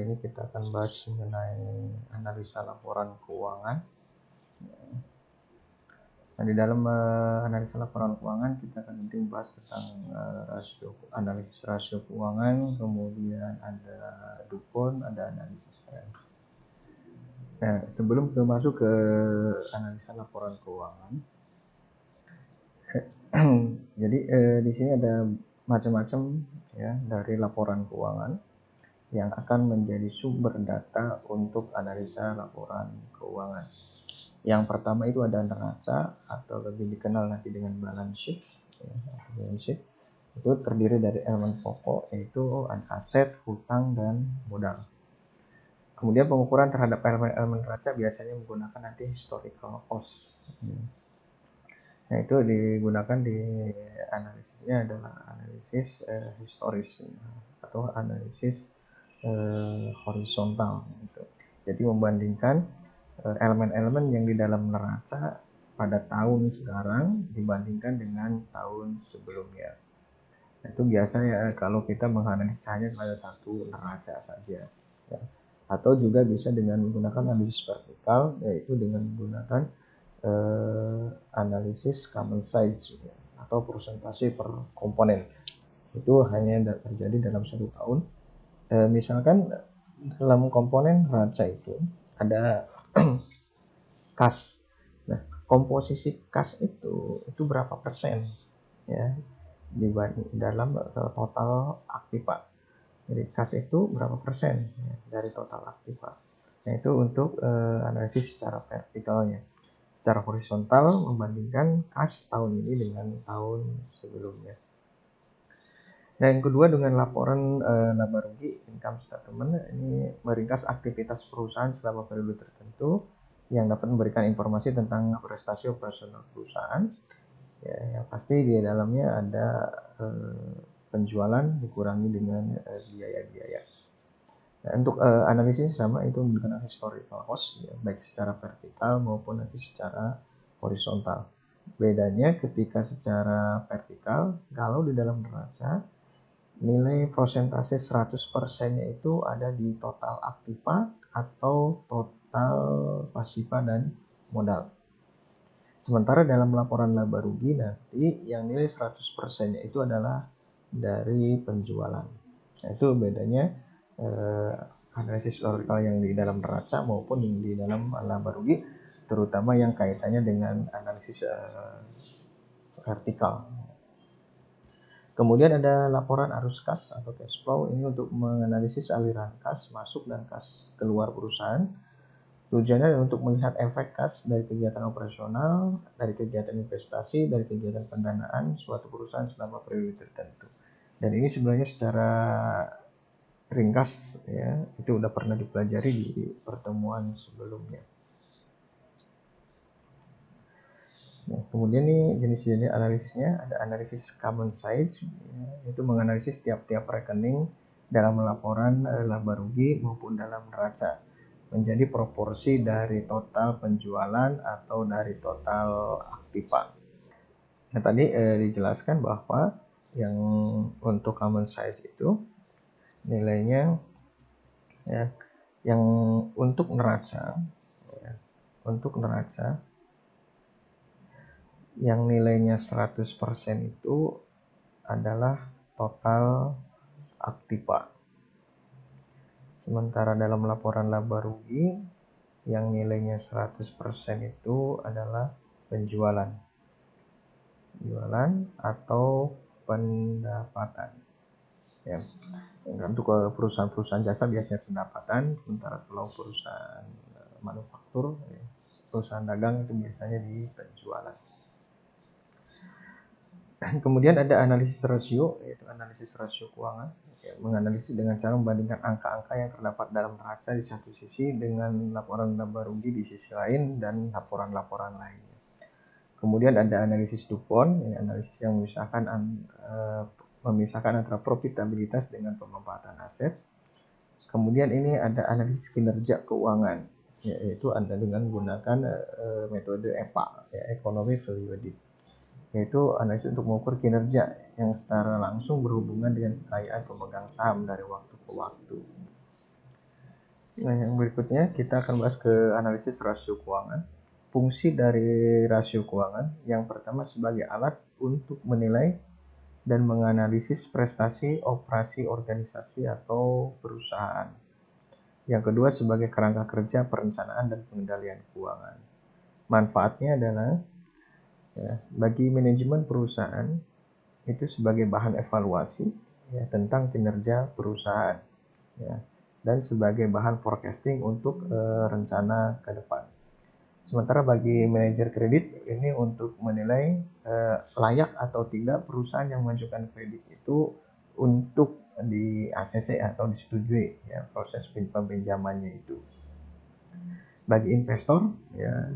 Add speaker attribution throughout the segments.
Speaker 1: Kali ini kita akan bahas mengenai analisa laporan keuangan. Nah, di dalam analisa laporan keuangan kita akan nanti bahas tentang analisis rasio keuangan, kemudian ada DuPont, ada analisis tren. Nah, sebelum kita masuk ke analisa laporan keuangan, jadi di sini ada macam-macam ya dari laporan keuangan yang akan menjadi sumber data untuk analisa laporan keuangan. Yang pertama itu ada neraca atau lebih dikenal nanti dengan balance sheet. Ya, balance sheet itu terdiri dari elemen pokok yaitu aset, hutang, dan modal. Kemudian pengukuran terhadap elemen neraca biasanya menggunakan nanti historical cost. Nah, itu digunakan di analisisnya adalah analisis historis atau analisis horizontal gitu. Jadi membandingkan elemen-elemen yang di dalam neraca pada tahun sekarang dibandingkan dengan tahun sebelumnya. Nah, itu biasanya kalau kita menganalisis hanya pada satu neraca saja ya. Atau juga bisa dengan menggunakan analisis vertikal, yaitu dengan menggunakan analisis common size ya, atau persentase per komponen. Itu hanya terjadi dalam satu tahun. Misalkan dalam komponen neraca itu ada kas. Nah, komposisi kas itu berapa persen ya dibanding dalam total aktiva. Jadi kas itu berapa persen ya, dari total aktiva. Nah, itu untuk analisis secara vertikalnya. Secara horizontal membandingkan kas tahun ini dengan tahun sebelumnya. Nah, yang kedua dengan laporan laba rugi income statement, ini meringkas aktivitas perusahaan selama periode tertentu yang dapat memberikan informasi tentang prestasi operasional perusahaan. Ya, yang pasti di dalamnya ada penjualan dikurangi dengan biaya-biaya. Nah, untuk analisis sama itu menggunakan historical cost ya, baik secara vertikal maupun nanti secara horizontal. Bedanya ketika secara vertikal, kalau di dalam neraca nilai persentase 100%-nya itu ada di total aktiva atau total pasiva dan modal. Sementara dalam laporan laba rugi nanti yang nilai 100%-nya itu adalah dari penjualan. Nah, itu bedanya analisis historical yang di dalam neraca maupun yang di dalam laba rugi, terutama yang kaitannya dengan analisis vertikal. Kemudian ada laporan arus kas atau cash flow, ini untuk menganalisis aliran kas masuk dan kas keluar perusahaan. Tujuannya untuk melihat efek kas dari kegiatan operasional, dari kegiatan investasi, dari kegiatan pendanaan suatu perusahaan selama periode tertentu. Dan ini sebenarnya secara ringkas ya, itu udah pernah dipelajari di pertemuan sebelumnya. Nah, kemudian nih jenis-jenis analisisnya ada analisis common size ya, itu menganalisis tiap-tiap rekening dalam laporan laba rugi maupun dalam neraca menjadi proporsi dari total penjualan atau dari total aktiva. Nah, tadi dijelaskan bahwa yang untuk common size itu nilainya ya, yang untuk neraca ya, untuk neraca yang nilainya 100% itu adalah total aktiva. Sementara dalam laporan laba rugi yang nilainya 100% itu adalah penjualan. Penjualan atau pendapatan. Ya. Untuk perusahaan-perusahaan jasa biasanya pendapatan, sementara kalau perusahaan manufaktur, ya, perusahaan dagang itu biasanya di penjualan. Kemudian ada analisis rasio, yaitu analisis rasio keuangan, ya, menganalisis dengan cara membandingkan angka-angka yang terdapat dalam neraca di satu sisi dengan laporan laba rugi di sisi lain dan laporan-laporan lainnya. Kemudian ada analisis DuPont, ya, analisis yang memisahkan antara profitabilitas dengan pemanfaatan aset. Kemudian ini ada analisis kinerja keuangan, yaitu Anda dengan menggunakan metode EVA, ya, Economic Value Added, yaitu analisis untuk mengukur kinerja yang secara langsung berhubungan dengan kekayaan pemegang saham dari waktu ke waktu. Nah, yang berikutnya kita akan bahas ke analisis rasio keuangan. Fungsi dari rasio keuangan yang pertama sebagai alat untuk menilai dan menganalisis prestasi operasi organisasi atau perusahaan. Yang kedua sebagai kerangka kerja perencanaan dan pengendalian keuangan. Manfaatnya adalah ya, bagi manajemen perusahaan itu sebagai bahan evaluasi ya, tentang kinerja perusahaan ya, dan sebagai bahan forecasting untuk rencana ke depan. Sementara bagi manajer kredit ini untuk menilai layak atau tidak perusahaan yang mengajukan kredit itu untuk di ACC atau disetujui ya proses peminjamannya itu. Bagi investor ya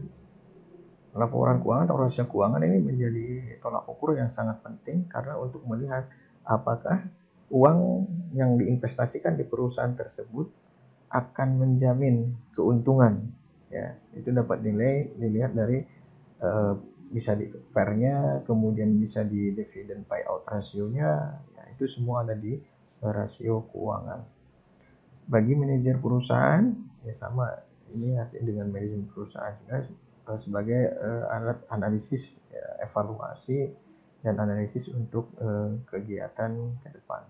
Speaker 1: laporan keuangan atau rasio keuangan ini menjadi tolak ukur yang sangat penting karena untuk melihat apakah uang yang diinvestasikan di perusahaan tersebut akan menjamin keuntungan ya itu dapat dilihat dari bisa di PER-nya kemudian bisa di dividen payout rasionya ya, itu semua ada di rasio keuangan. Bagi manajer perusahaan ya sama ini dengan manajemen perusahaan juga sebagai alat analisis ya, evaluasi dan analisis untuk kegiatan ke depan.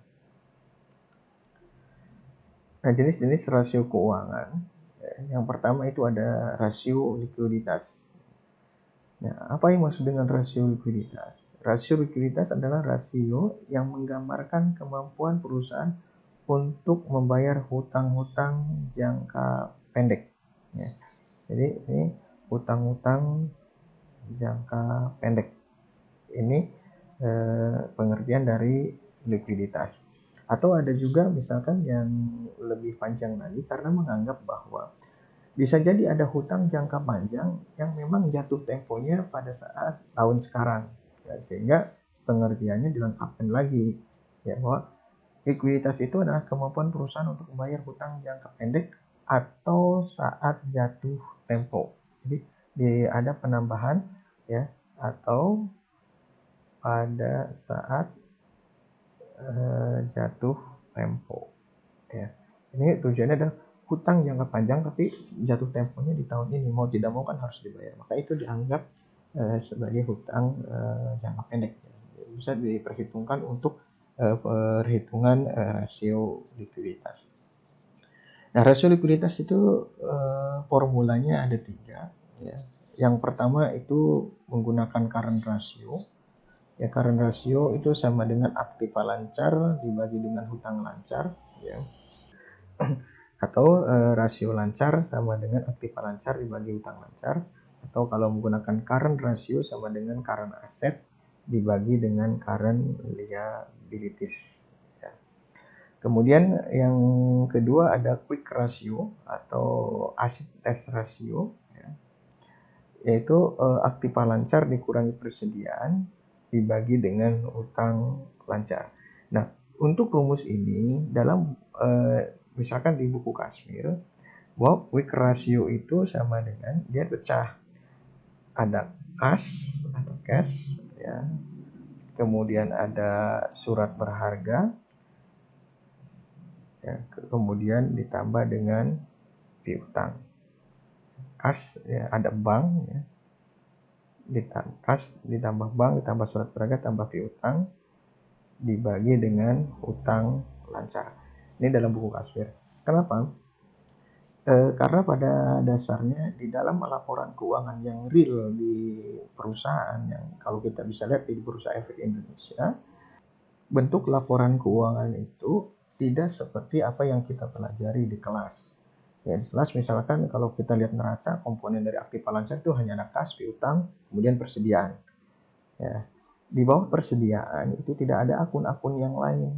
Speaker 1: Nah, jenis-jenis rasio keuangan yang pertama itu ada rasio likuiditas. Nah, apa yang maksud dengan rasio likuiditas? Rasio likuiditas adalah rasio yang menggambarkan kemampuan perusahaan untuk membayar hutang-hutang jangka pendek. Ya. Jadi ini hutang-hutang jangka pendek. Ini pengertian dari likuiditas. Atau ada juga misalkan yang lebih panjang lagi karena menganggap bahwa bisa jadi ada hutang jangka panjang yang memang jatuh temponya pada saat tahun sekarang. Ya, sehingga pengertiannya dilengkapkan lagi ya bahwa likuiditas itu adalah kemampuan perusahaan untuk membayar hutang jangka pendek atau saat jatuh tempo. Jadi ada penambahan ya atau pada saat jatuh tempo ya. Ini tujuannya adalah hutang jangka panjang tapi jatuh temponya di tahun ini mau tidak mau kan harus dibayar. Maka itu dianggap sebagai hutang jangka pendek. Bisa diperhitungkan untuk perhitungan rasio likuiditas. Nah, rasio likuiditas itu formulanya ada 3 ya. Yang pertama itu menggunakan current ratio. Ya, current ratio itu sama dengan aktiva lancar dibagi dengan hutang lancar ya. Atau rasio lancar sama dengan aktiva lancar dibagi hutang lancar. Atau kalau menggunakan current ratio sama dengan current asset dibagi dengan current liabilities. Ya. Kemudian yang kedua ada quick ratio atau acid test ratio ya. Yaitu aktiva lancar dikurangi persediaan dibagi dengan utang lancar. Nah, untuk rumus ini dalam misalkan di buku Kashmir bahwa quick ratio itu sama dengan dia pecah ada cash ya. Kemudian ada surat berharga ya, kemudian ditambah dengan piutang. Kas ya, ada bank ya, kas ditambah bank ditambah surat berharga tambah piutang dibagi dengan hutang lancar. Ini dalam buku Kashmir. Kenapa? Karena pada dasarnya di dalam laporan keuangan yang real di perusahaan yang kalau kita bisa lihat di Bursa Efek Indonesia, bentuk laporan keuangan itu tidak seperti apa yang kita pelajari di kelas. Ya, di kelas misalkan kalau kita lihat neraca komponen dari aktiva lancar itu hanya ada kas, piutang, kemudian persediaan. Ya, di bawah persediaan itu tidak ada akun-akun yang lain.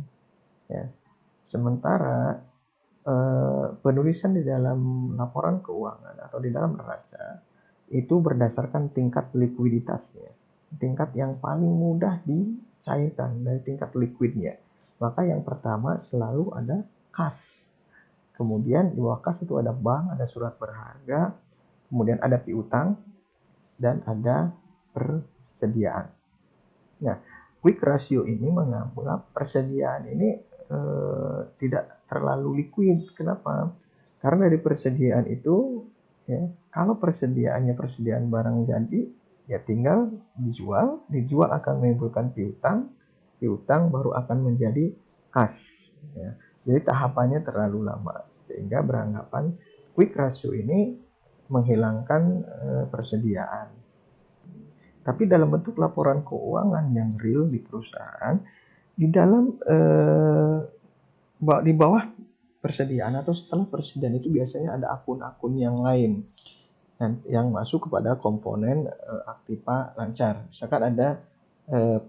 Speaker 1: Ya. Sementara penulisan di dalam laporan keuangan atau di dalam neraca itu berdasarkan tingkat likuiditasnya, tingkat yang paling mudah dicairkan dari tingkat liquidnya. Maka yang pertama selalu ada kas, kemudian di bawah kas itu ada bank, ada surat berharga, kemudian ada piutang dan ada persediaan. Nah, quick ratio ini menganggap persediaan ini tidak terlalu liquid. Kenapa? Karena dari persediaan itu, ya, kalau persediaan barang jadi, ya tinggal dijual akan menimbulkan piutang baru akan menjadi kas. Ya. Jadi tahapannya terlalu lama, sehingga beranggapan quick ratio ini menghilangkan persediaan. Tapi dalam bentuk laporan keuangan yang real di perusahaan, di dalam di bawah persediaan atau setelah persediaan itu biasanya ada akun-akun yang lain yang masuk kepada komponen aktiva lancar. Misalkan ada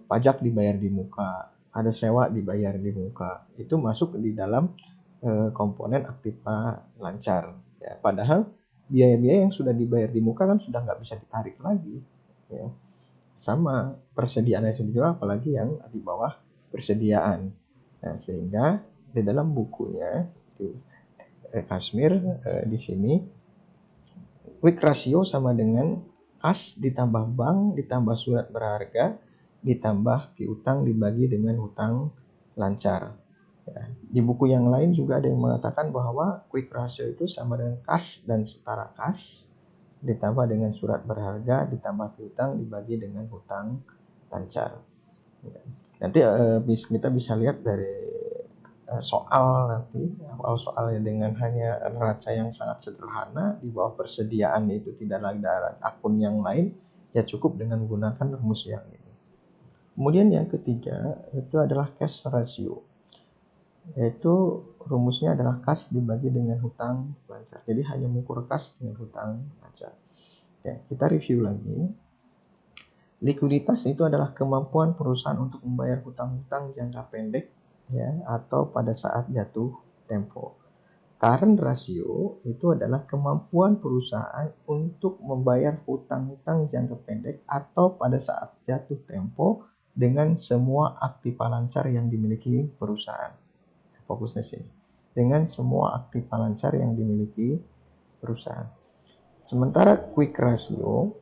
Speaker 1: pajak dibayar di muka, ada sewa dibayar di muka, itu masuk di dalam komponen aktiva lancar. Ya, padahal biaya-biaya yang sudah dibayar di muka kan sudah nggak bisa ditarik lagi. Ya. Sama persediaan yang sudah dijual, apalagi yang di bawah persediaan. Nah, sehingga di dalam bukunya Kashmir di sini quick ratio sama dengan kas ditambah bank ditambah surat berharga ditambah piutang dibagi dengan hutang lancar. Ya, di buku yang lain juga ada yang mengatakan bahwa quick ratio itu sama dengan kas dan setara kas ditambah dengan surat berharga ditambah piutang dibagi dengan hutang lancar. Ya. Nanti kita bisa lihat dari soal nanti soalnya dengan hanya neraca yang sangat sederhana di bawah persediaan itu tidak ada akun yang lain, ya cukup dengan menggunakan rumus yang ini. Kemudian yang ketiga itu adalah cash ratio, yaitu rumusnya adalah kas dibagi dengan hutang lancar. Jadi hanya mengukur kas dengan hutang lancar. Ya, kita review lagi. Likuiditas itu adalah kemampuan perusahaan untuk membayar hutang-hutang jangka pendek, ya, atau pada saat jatuh tempo. Current ratio itu adalah kemampuan perusahaan untuk membayar hutang-hutang jangka pendek atau pada saat jatuh tempo dengan semua aktiva lancar yang dimiliki perusahaan. Fokusnya sini. Dengan semua aktiva lancar yang dimiliki perusahaan. Sementara quick ratio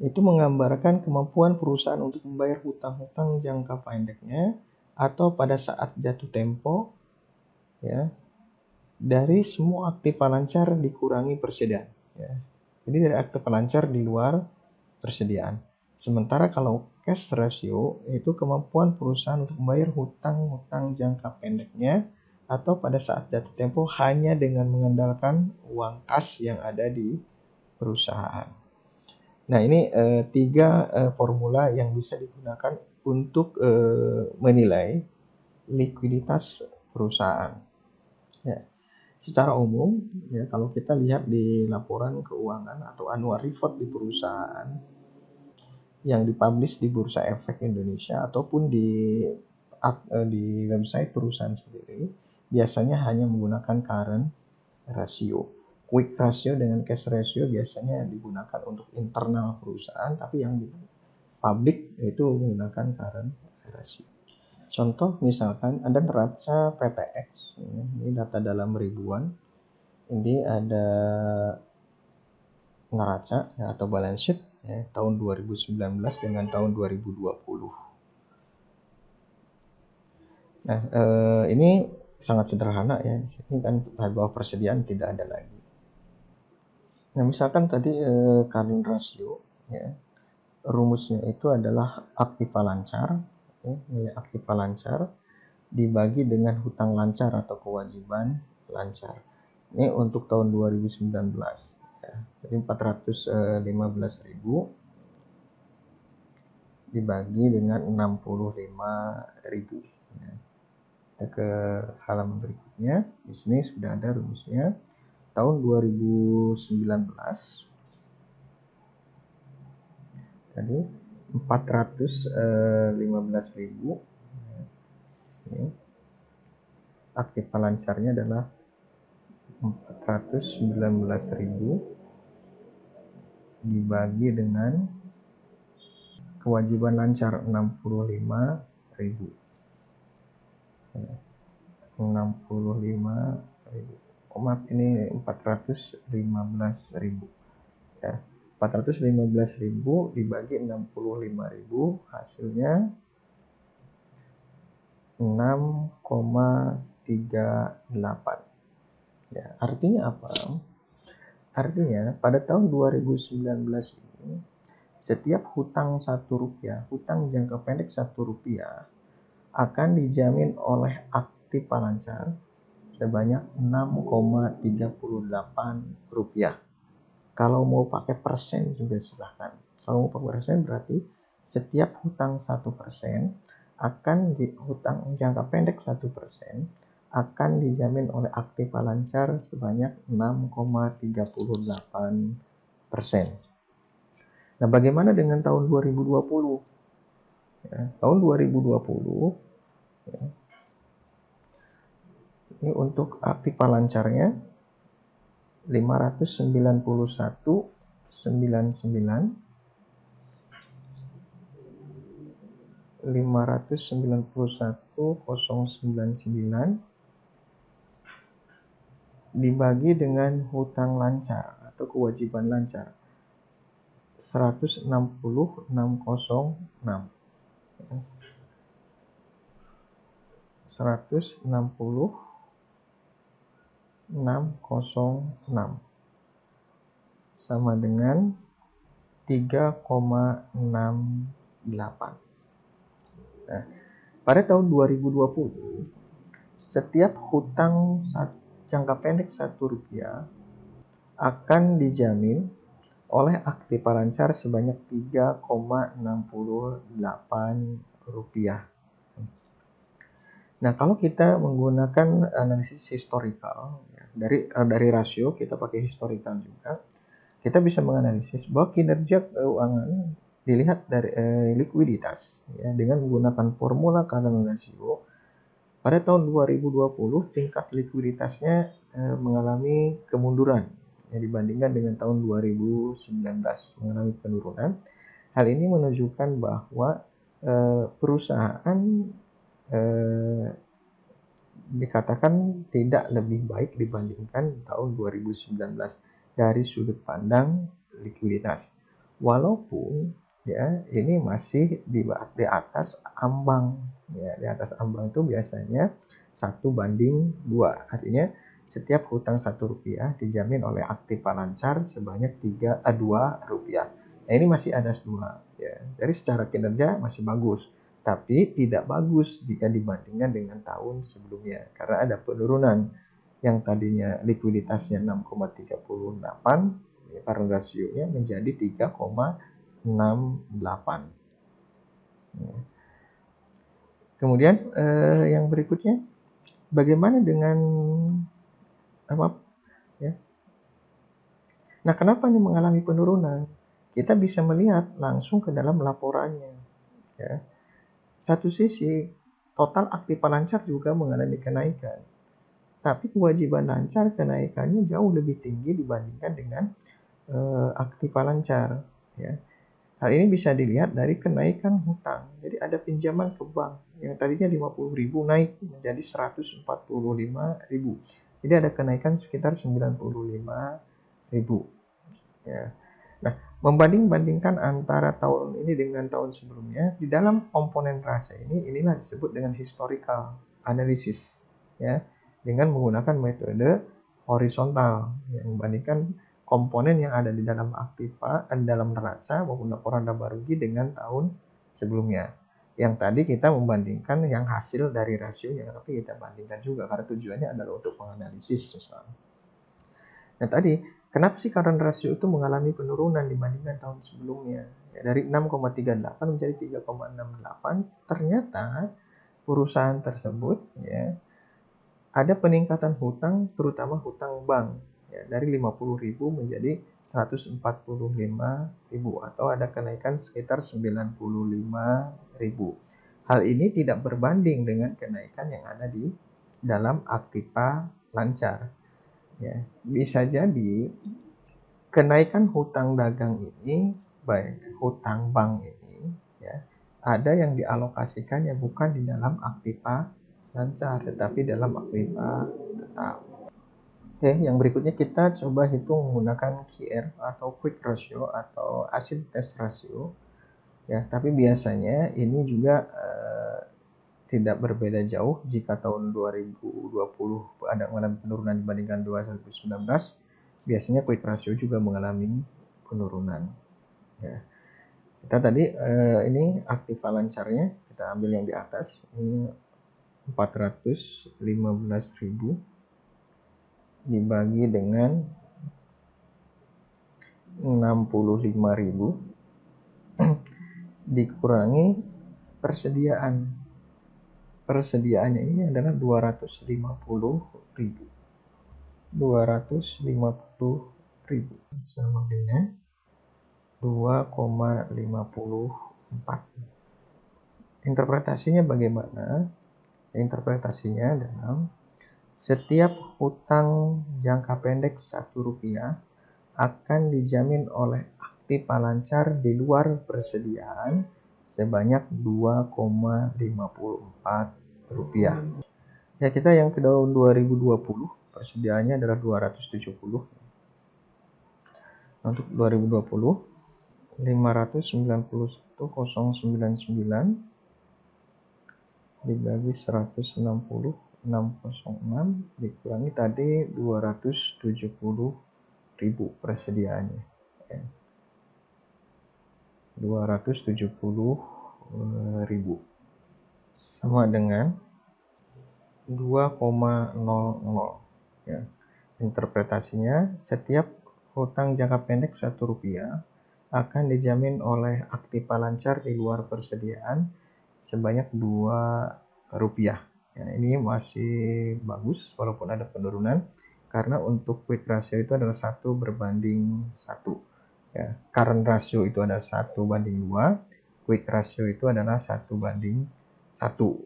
Speaker 1: itu menggambarkan kemampuan perusahaan untuk membayar hutang-hutang jangka pendeknya atau pada saat jatuh tempo, ya, dari semua aktiva lancar dikurangi persediaan. Ya. Jadi dari aktiva lancar di luar persediaan. Sementara kalau cash ratio itu kemampuan perusahaan untuk membayar hutang-hutang jangka pendeknya atau pada saat jatuh tempo hanya dengan mengandalkan uang kas yang ada di perusahaan. Nah, ini tiga formula yang bisa digunakan untuk menilai likuiditas perusahaan. Ya. Secara umum, ya, kalau kita lihat di laporan keuangan atau annual report di perusahaan yang dipublish di Bursa Efek Indonesia ataupun di website perusahaan sendiri, biasanya hanya menggunakan current ratio. Quick ratio dengan cash ratio biasanya digunakan untuk internal perusahaan, tapi yang di publik itu menggunakan current ratio. Contoh misalkan ada neraca PTX, ini data dalam ribuan. Ini ada neraca ya, atau balance sheet ya, tahun 2019 dengan tahun 2020. Nah, ini sangat sederhana ya. Ini kan bawah persediaan tidak ada lagi. Nah, misalkan tadi current ratio, ya, rumusnya itu adalah aktiva lancar, ya, nilai aktiva lancar dibagi dengan hutang lancar atau kewajiban lancar. Ini untuk tahun 2019, ya. Jadi 415.000 dibagi dengan 65.000. Ya. Kita ke halaman berikutnya. Di sini sudah ada rumusnya. Tahun 2019 tadi 415.000. Ini aktiva lancarnya adalah 419.000 dibagi dengan kewajiban lancar 65.000. 65.000. Maaf, ini 415.000. Ya. 415.000 dibagi 65.000 hasilnya 6,3 Ya, artinya apa? Artinya pada tahun 2019 ini setiap hutang Rp1, hutang jangka pendek Rp1 akan dijamin oleh Aktiva Lancar sebanyak Rp6,38. Kalau mau pakai persen juga silahkan. Kalau mau pakai persen berarti setiap hutang 1% akan hutang jangka pendek 1% akan dijamin oleh Aktiva Lancar sebanyak 6,38%. Nah, bagaimana dengan tahun 2020? Ya, tahun 2020 ya, ini untuk Aktiva Lancarnya 591,099 dibagi dengan hutang lancar atau kewajiban lancar 160,606 sama dengan 3,68. Nah, pada tahun 2020 setiap hutang jangka pendek Rp1 akan dijamin oleh Aktiva Lancar sebanyak Rp3,68. Nah, kalau kita menggunakan analisis historical, ya, dari rasio kita pakai historical juga, kita bisa menganalisis bahwa kinerja keuangan dilihat dari likuiditas, ya, dengan menggunakan formula current ratio. Pada tahun 2020 tingkat likuiditasnya mengalami kemunduran, ya, dibandingkan dengan tahun 2019 mengalami penurunan. Hal ini menunjukkan bahwa perusahaan dikatakan tidak lebih baik dibandingkan tahun 2019 dari sudut pandang likuiditas. Walaupun ya ini masih di atas ambang. Ya, di atas ambang itu biasanya 1:2. Artinya setiap hutang Rp1 dijamin oleh Aktiva Lancar sebanyak Rp2. Nah, ini masih ada 2. Ya. Jadi secara kinerja masih bagus. Tapi tidak bagus jika dibandingkan dengan tahun sebelumnya karena ada penurunan yang tadinya likuiditasnya 6,38, ya, current ratio-nya menjadi 3,68. Ya. Kemudian yang berikutnya, bagaimana dengan apa? Ya. Nah, kenapa ini mengalami penurunan? Kita bisa melihat langsung ke dalam laporannya. Ya. Satu sisi, total Aktiva Lancar juga mengalami kenaikan. Tapi kewajiban lancar kenaikannya jauh lebih tinggi dibandingkan dengan Aktiva Lancar. Ya. Hal ini bisa dilihat dari kenaikan hutang. Jadi ada pinjaman ke bank yang tadinya 50.000 naik menjadi 145.000. Jadi ada kenaikan sekitar 95.000. Ya. Nah, membanding-bandingkan antara tahun ini dengan tahun sebelumnya, di dalam komponen raca inilah disebut dengan historical analysis, ya, dengan menggunakan metode horizontal, yang membandingkan komponen yang ada di dalam Aktiva, dalam neraca maupun laporan laba rugi dengan tahun sebelumnya. Yang tadi kita membandingkan yang hasil dari rasionya, tapi kita bandingkan juga karena tujuannya adalah untuk menganalisis misalnya. Nah, tadi kenapa sih current ratio itu mengalami penurunan dibandingkan tahun sebelumnya? Ya, dari 6,38 menjadi 3,68. Ternyata perusahaan tersebut ya ada peningkatan hutang, terutama hutang bank, ya, dari 50.000 menjadi 145.000 atau ada kenaikan sekitar 95.000. Hal ini tidak berbanding dengan kenaikan yang ada di dalam Aktiva Lancar. Ya, bisa jadi kenaikan hutang dagang ini, baik hutang bank ini, ya, ada yang dialokasikan yang bukan di dalam Aktiva Lancar, tetapi dalam Aktiva tetap. Oke, yang berikutnya kita coba hitung menggunakan QR atau Quick Ratio atau Acid Test Ratio. Ya, tapi biasanya ini juga tidak berbeda jauh. Jika tahun 2020 ada mengalami penurunan dibandingkan 2019, biasanya quick ratio juga mengalami penurunan. Ya. Kita tadi ini aktiva lancarnya, kita ambil yang di atas, ini 415.000 dibagi dengan 65.000 dikurangi persediaan. Persediaannya ini adalah 250.000. 250.000 sama dengan 2,54. Interpretasinya bagaimana? Interpretasinya dalam setiap hutang jangka pendek Rp1 akan dijamin oleh aktiva lancar di luar persediaan sebanyak Rp2,54. Ya, kita yang ke tahun 2020 persediaannya adalah 270. Untuk 2020 591.099 dibagi 160.606 dikurangi tadi 270.000 persediaannya. 270.000 sama dengan 2,00. Ya. Interpretasinya, setiap hutang jangka pendek Rp1 akan dijamin oleh aktiva lancar di luar persediaan sebanyak Rp2. Ya, ini masih bagus walaupun ada penurunan, karena untuk quick ratio itu adalah 1:1. Ya, current ratio itu adalah 1:2, quick ratio itu adalah 1:1.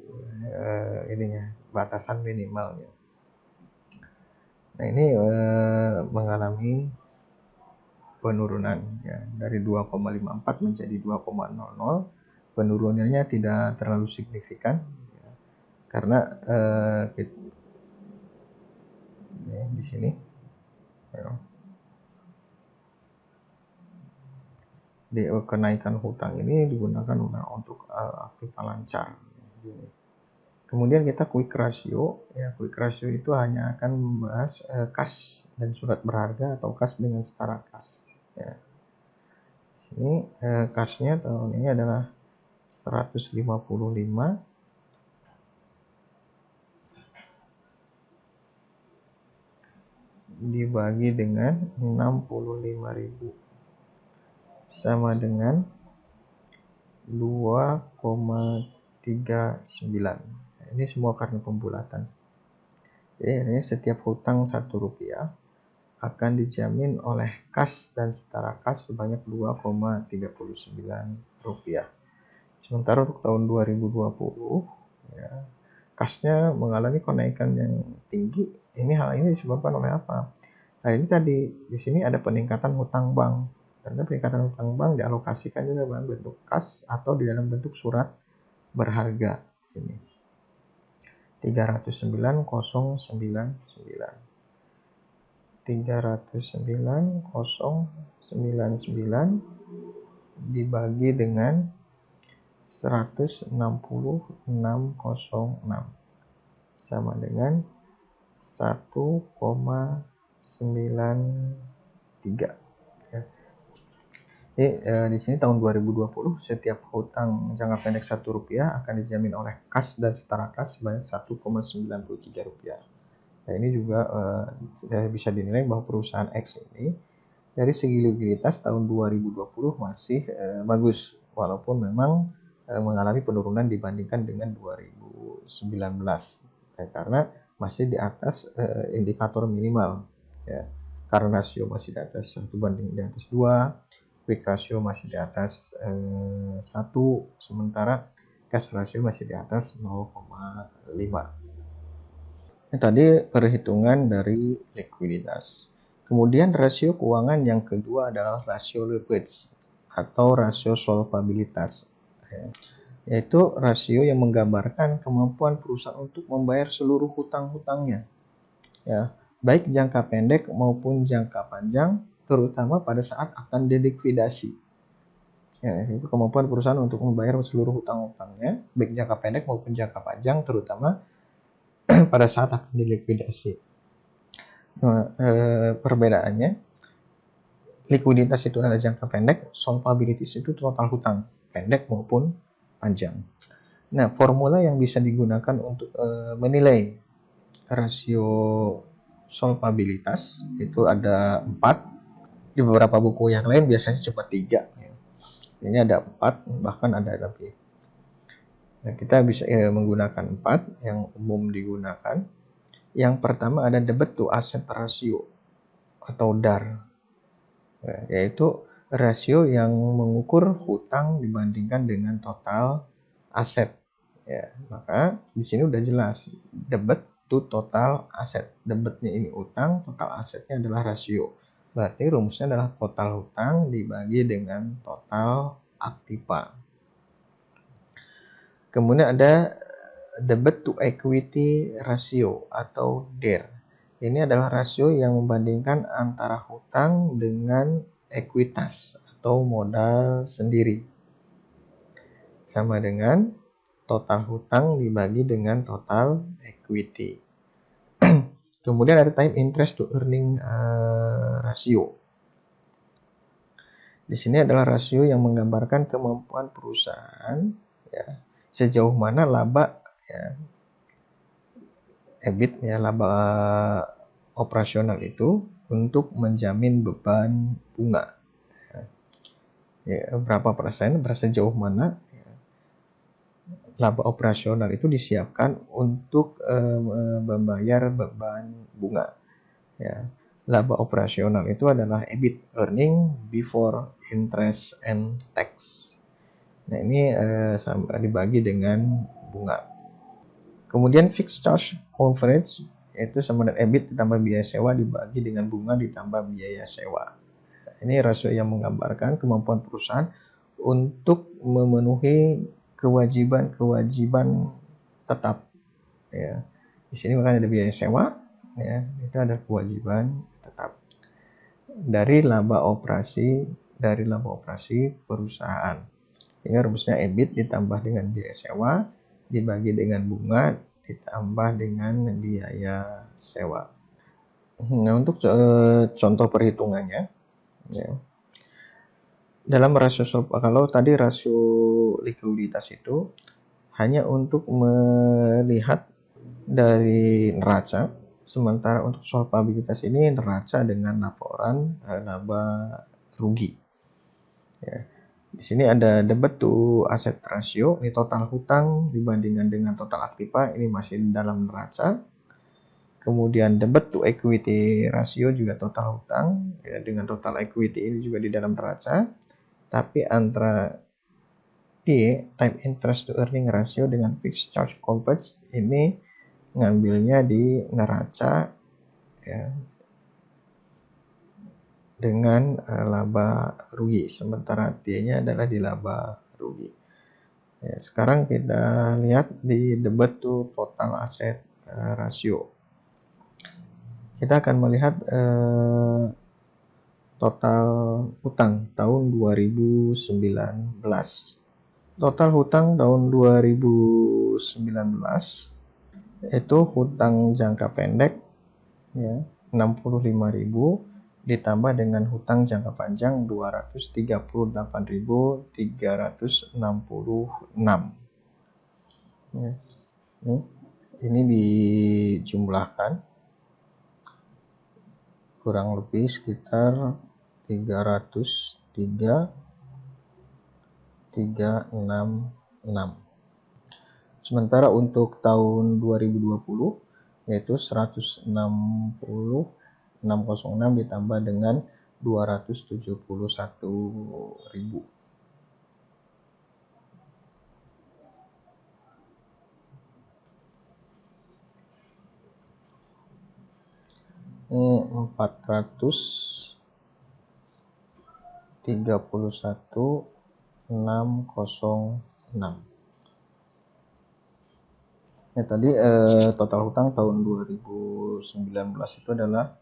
Speaker 1: Ininya batasan minimalnya. Nah, ini mengalami penurunan ya, dari 2,54 menjadi 2,00. Penurunannya tidak terlalu signifikan ya, karena di sini ya, di kenaikan hutang ini digunakan untuk aktiva lancar. Kemudian kita quick ratio. Ya, quick ratio itu hanya akan membahas kas dan surat berharga atau kas dengan setara kas. Ya. Ini kasnya tahun ini adalah 155 dibagi dengan 65.000 sama dengan 2,39. Ini semua karena pembulatan. Jadi ini setiap hutang Rp1 akan dijamin oleh kas dan setara kas sebanyak Rp2,39. Sementara untuk tahun 2020 ya, kasnya mengalami kenaikan yang tinggi. Hal ini disebabkan oleh apa? Nah, ini tadi di sini ada peningkatan hutang bank. Karena peningkatan hutang bank dialokasikan juga dalam bentuk kas atau di dalam bentuk surat berharga. Ini 309.099 dibagi dengan 160.606 sama dengan 1,93. Ya. Jadi di sini tahun 2020 setiap hutang jangka pendek Rp1 akan dijamin oleh kas dan setara kas sebanyak Rp1,93. Nah, ini juga bisa dinilai bahwa perusahaan X ini dari segi likuiditas tahun 2020 masih bagus, walaupun memang mengalami penurunan dibandingkan dengan 2019 karena masih di atas indikator minimal ya. Current ratio masih di atas 1:2, quick ratio masih di atas 1, sementara cash ratio masih di atas 0,5. Tadi perhitungan dari likuiditas. Kemudian rasio keuangan yang kedua adalah rasio leverage atau rasio solvabilitas. Yaitu rasio yang menggambarkan kemampuan perusahaan untuk membayar seluruh hutang-hutangnya. Ya, baik jangka pendek maupun jangka panjang, terutama pada saat akan dilikuidasi. Ya, itu kemampuan perusahaan untuk membayar seluruh hutang-hutangnya, baik jangka pendek maupun jangka panjang, terutama pada saat akan dilikuidasi. Nah, perbedaannya, likuiditas itu adalah jangka pendek, solvabilitas itu total hutang, pendek maupun panjang. Nah, formula yang bisa digunakan untuk menilai rasio solvabilitas itu ada 4. Di beberapa buku yang lain biasanya cuma 3. Ini ada 4, bahkan ada lebih. Nah, kita bisa menggunakan 4 yang umum digunakan. Yang pertama ada debt to asset ratio atau DAR, yaitu rasio yang mengukur hutang dibandingkan dengan total aset. Ya, maka di sini udah jelas debt to total aset. Debitnya ini utang, total asetnya adalah rasio. Berarti rumusnya adalah total hutang dibagi dengan total aktiva. Kemudian ada debt to equity ratio atau DER. Ini adalah rasio yang membandingkan antara hutang dengan ekuitas atau modal sendiri. Sama dengan total hutang dibagi dengan total equity. Kemudian ada time interest to earning ratio. Di sini adalah rasio yang menggambarkan kemampuan perusahaan, ya, sejauh mana laba, ya, EBIT, ya, laba operasional itu untuk menjamin beban bunga. Ya, berapa persen, sejauh mana laba operasional itu disiapkan untuk membayar beban bunga. Ya, laba operasional itu adalah EBIT, earning before interest and tax. Nah, ini dibagi dengan bunga. Kemudian fixed charge coverage yaitu sama dengan EBIT ditambah biaya sewa dibagi dengan bunga ditambah biaya sewa. Ini rasio yang menggambarkan kemampuan perusahaan untuk memenuhi kewajiban-kewajiban tetap. Ya, di sini makanya ada biaya sewa, ya, itu ada kewajiban tetap dari laba operasi perusahaan. Sehingga rumusnya EBIT ditambah dengan biaya sewa dibagi dengan bunga ditambah dengan biaya sewa. Nah, untuk contoh perhitungannya, ya, dalam rasio kalau tadi rasio likuiditas itu hanya untuk melihat dari neraca, sementara untuk solvabilitas ini neraca dengan laporan laba rugi. Ya. Di sini ada debt to asset ratio, ini total hutang dibandingkan dengan total aktiva, ini masih dalam neraca. Kemudian debt to equity ratio juga total hutang, ya, dengan total equity ini juga di dalam neraca. Tapi antara time interest to earning ratio dengan fixed charge coverage ini ngambilnya di neraca, ya, dengan laba rugi, sementara D-nya adalah di laba rugi. Ya, sekarang kita lihat di debt to total asset ratio. Kita akan melihat total hutang tahun 2019. Total hutang tahun 2019 itu hutang jangka pendek, ya, 65.000 ditambah dengan hutang jangka panjang 238.366. Ya. Ini dijumlahkan kurang lebih sekitar 303.366. Sementara untuk tahun 2020 yaitu 160.606 ditambah dengan 271.000. Ini 431.606. Ya, tadi total hutang tahun 2019 itu adalah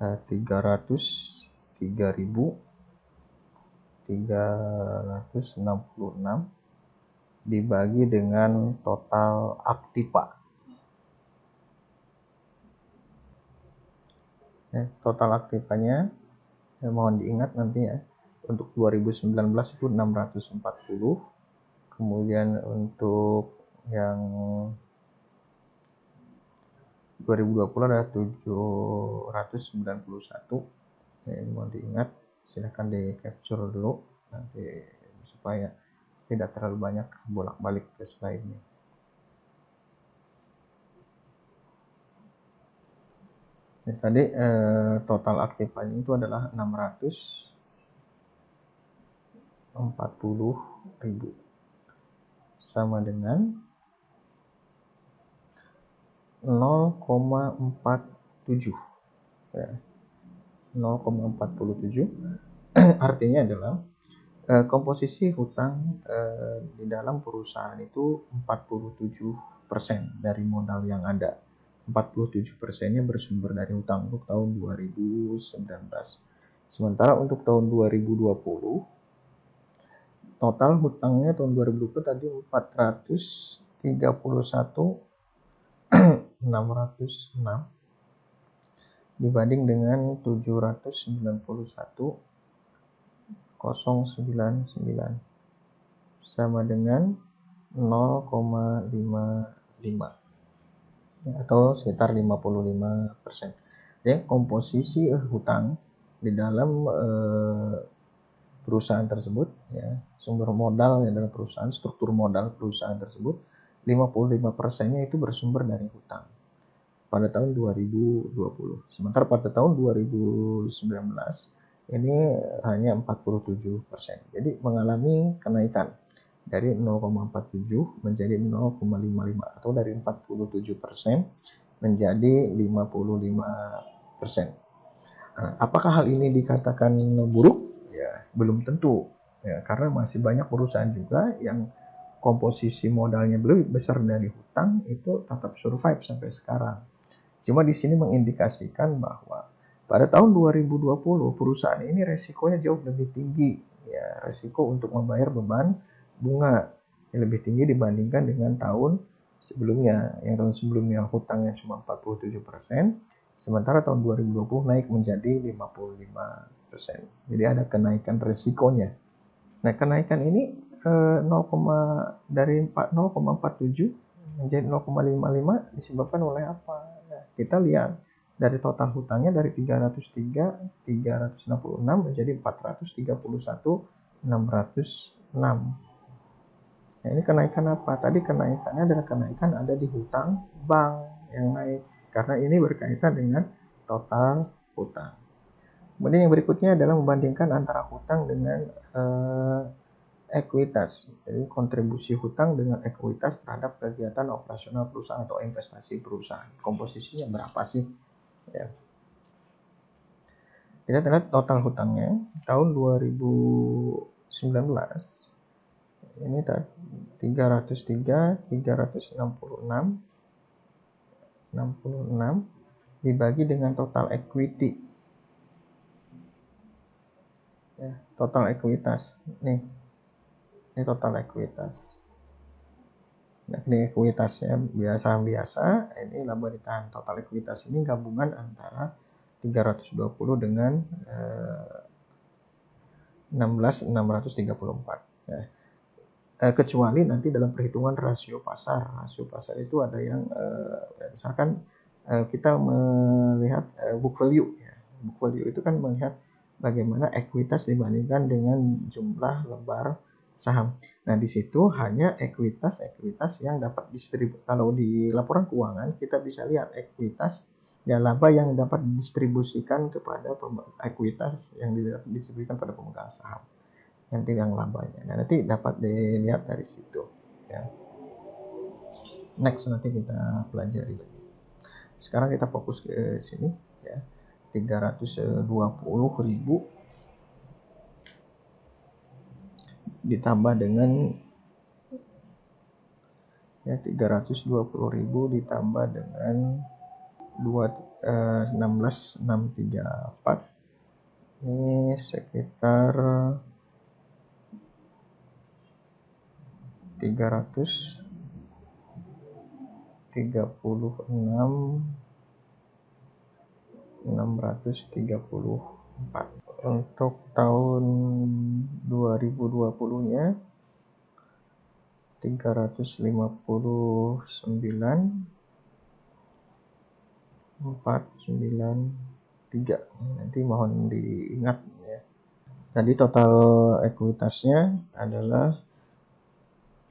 Speaker 1: 303.366 366 dibagi dengan total aktiva. Total aktivanya mohon diingat nanti ya, untuk 2019 itu 640, kemudian untuk yang 2020 adalah 791. Mohon diingat, silahkan di capture dulu nanti supaya tidak terlalu banyak bolak-balik ke slide-nya. Tadi total aktifanya itu adalah 640.000 sama dengan 0,47 ya. 0,47 artinya adalah komposisi hutang di dalam perusahaan itu 47% dari modal yang ada. 47%-nya bersumber dari hutang untuk tahun 2019. Sementara untuk tahun 2020 total hutangnya tahun 2020 tadi 431.606 dibanding dengan 791.099 sama dengan 0,55 atau sekitar 55%. Jadi komposisi hutang di dalam perusahaan tersebut ya, sumber modal yang dalam perusahaan, struktur modal perusahaan tersebut 55%-nya itu bersumber dari hutang pada tahun 2020. Sementara pada tahun 2019 ini hanya 47%. Jadi mengalami kenaikan dari 0,47 menjadi 0,55 atau dari 47% menjadi 55%. Nah, apakah hal ini dikatakan buruk? Ya, belum tentu. Ya, karena masih banyak perusahaan juga yang komposisi modalnya lebih besar dari hutang itu tetap survive sampai sekarang. Cuma di sini mengindikasikan bahwa pada tahun 2020 perusahaan ini resikonya jauh lebih tinggi. Ya, resiko untuk membayar beban bunga yang lebih tinggi dibandingkan dengan tahun sebelumnya. Yang tahun sebelumnya hutangnya cuma 47%, sementara tahun 2020 naik menjadi 55%. Jadi ada kenaikan resikonya. Nah, kenaikan ini 0, dari 0,47 menjadi 0,55 disebabkan oleh apa? Nah, kita lihat dari total hutangnya dari 366 menjadi 431.606. Nah, ini kenaikan apa? Tadi kenaikannya adalah kenaikan ada di hutang bank yang naik karena ini berkaitan dengan total hutang. Kemudian yang berikutnya adalah membandingkan antara hutang dengan ekuitas. Jadi kontribusi hutang dengan ekuitas terhadap kegiatan operasional perusahaan atau investasi perusahaan. Komposisinya berapa sih? Ya. Kita lihat total hutangnya tahun 2019 ini 303.366 dibagi dengan total equity ya, total ekuitas ini total ekuitas. Nah, ini ekuitasnya biasa, ini laba ditahan. Total ekuitas ini gabungan antara 320 dengan 16.634 ya. Kecuali nanti dalam perhitungan rasio pasar itu ada yang misalkan kita melihat book value ya. Book value itu kan melihat bagaimana ekuitas dibandingkan dengan jumlah lembar saham. Nah, di situ hanya ekuitas yang dapat distribusi. Kalau di laporan keuangan kita bisa lihat ekuitas ya, laba yang dapat didistribusikan kepada ekuitas yang didistribusikan pada pemegang saham. Nanti yang labanya. Nah, nanti dapat dilihat dari situ ya. Next nanti kita pelajari lagi. Sekarang kita fokus ke sini ya. 320.000 ditambah dengan ya 320.000 ditambah dengan 16.634 ini sekitar 336.634. Untuk tahun 2020-nya 359.493. Nanti mohon diingat ya. Jadi total ekuitasnya adalah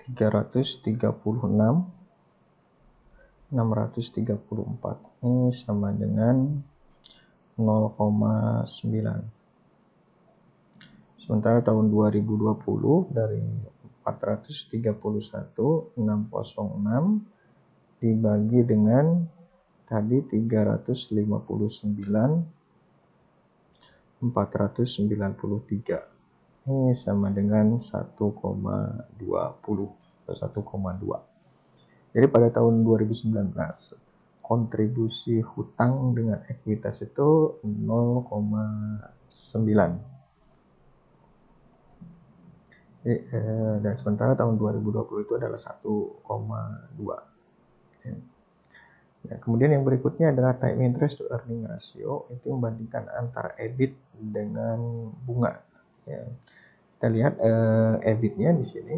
Speaker 1: 336.634. Ini sama dengan 0,9. Sementara tahun 2020 dari 431.606 dibagi dengan tadi 359.493. Ini sama dengan 1,20 atau 1,2. Jadi pada tahun 2019 kontribusi hutang dengan ekuitas itu 0,9. Dan sementara tahun 2020 itu adalah 1,2. Ya, kemudian yang berikutnya adalah time interest to earning ratio, itu membandingkan antara EBIT dengan bunga. Ya. Kita lihat EBIT-nya di sini.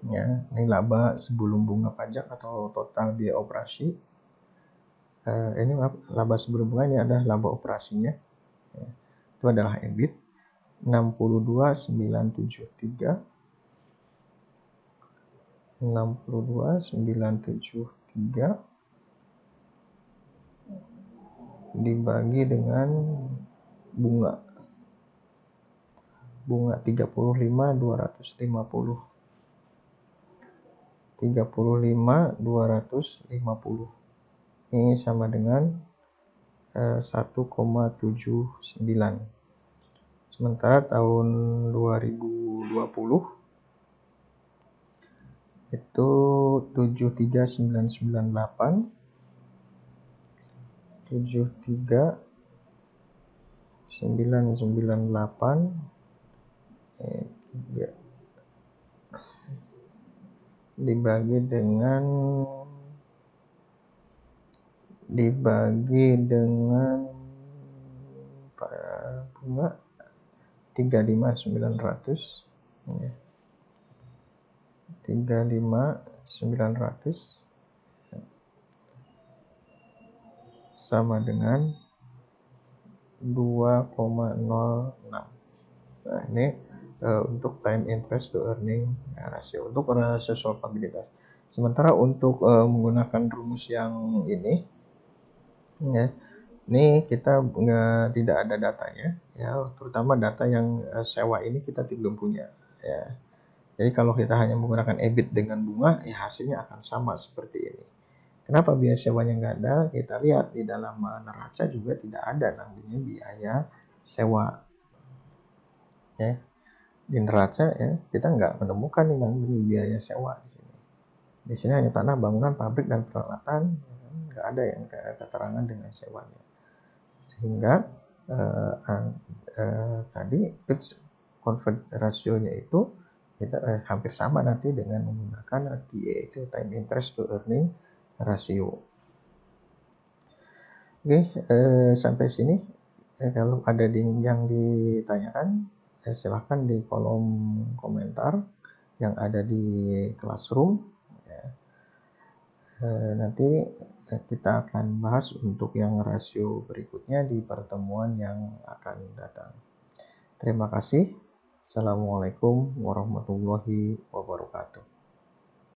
Speaker 1: Ya, ini laba sebelum bunga pajak atau total biaya operasi. Ini laba sebelum bunga, ini adalah laba operasinya. Ya. Itu adalah EBIT 62.973 dibagi dengan bunga 35.250. Ini sama dengan 1,79. Sementara tahun 2020 itu 73.998 dibagi dengan bunga 35.900 ya. 35.900 sama dengan 2,06. Nah, ini untuk time interest to earning ratio, untuk rasio solvabilitas. Sementara untuk menggunakan rumus yang ini ya, ini kita tidak ada datanya ya, terutama data yang sewa ini kita belum punya ya. Jadi kalau kita hanya menggunakan EBIT dengan bunga, ya hasilnya akan sama seperti ini. Kenapa biaya sewanya nggak ada? Kita lihat di dalam neraca juga tidak ada namanya biaya sewa. Ya, di neraca ya kita nggak menemukan namanya biaya sewa di sini. Di sini hanya tanah, bangunan, pabrik dan peralatan, nggak ada yang keterangan dengan sewanya. Sehingga tadi fixed convert rasionya itu kita hampir sama nanti dengan menggunakan TA, itu time interest to earning ratio. Oke, sampai sini. Kalau ada yang ditanyakan, silahkan di kolom komentar yang ada di Classroom. Ya. Nanti kita akan bahas untuk yang rasio berikutnya di pertemuan yang akan datang. Terima kasih. Assalamualaikum warahmatullahi wabarakatuh.